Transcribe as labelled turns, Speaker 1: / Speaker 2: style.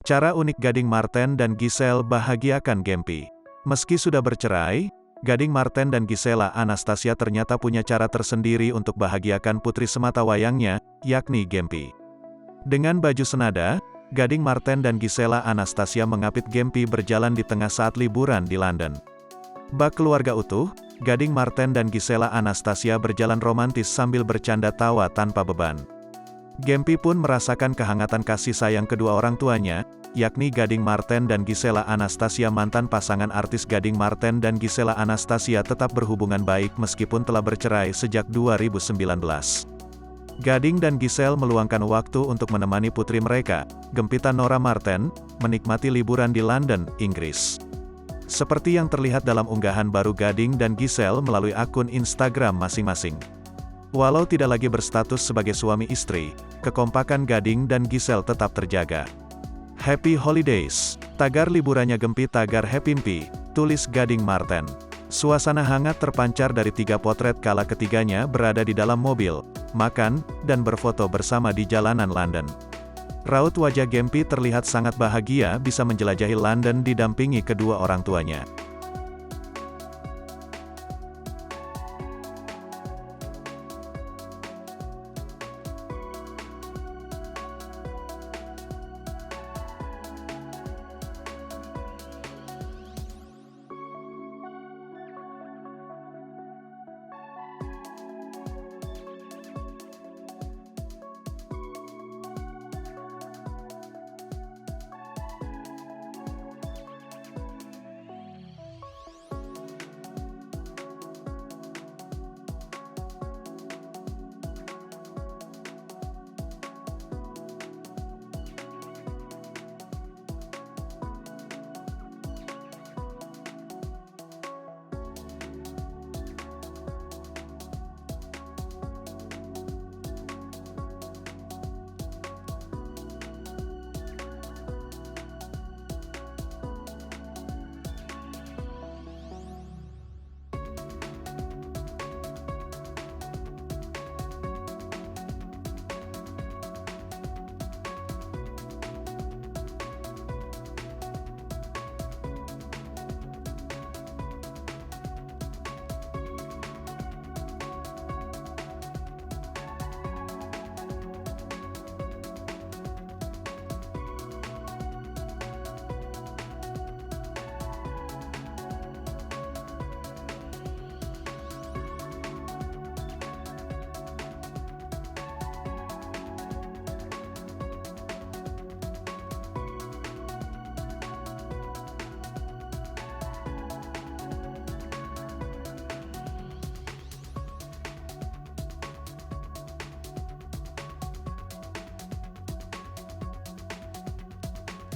Speaker 1: Cara unik Gading Marten dan Giselle bahagiakan Gempi. Meski sudah bercerai, Gading Marten dan Gisela Anastasia ternyata punya cara tersendiri untuk bahagiakan putri sematawayangnya, yakni Gempi. Dengan baju senada, Gading Marten dan Gisela Anastasia mengapit Gempi berjalan di tengah saat liburan di London. Bak keluarga utuh, Gading Marten dan Gisela Anastasia berjalan romantis sambil bercanda tawa tanpa beban. Gempi pun merasakan kehangatan kasih sayang kedua orang tuanya, yakni Gading Marten dan Gisela Anastasia. Mantan pasangan artis Gading Marten dan Gisela Anastasia tetap berhubungan baik meskipun telah bercerai sejak 2019. Gading dan Giselle meluangkan waktu untuk menemani putri mereka, Gempita Nora Marten, menikmati liburan di London, Inggris. Seperti yang terlihat dalam unggahan baru Gading dan Giselle melalui akun Instagram masing-masing. Walau tidak lagi berstatus sebagai suami istri, kekompakan Gading dan Giselle tetap terjaga. Happy Holidays, tagar liburannya Gempi tagar Happy, tulis Gading Marten. Suasana hangat terpancar dari 3 potret kala ketiganya berada di dalam mobil, makan, dan berfoto bersama di jalanan London. Raut wajah Gempi terlihat sangat bahagia bisa menjelajahi London didampingi kedua orang tuanya.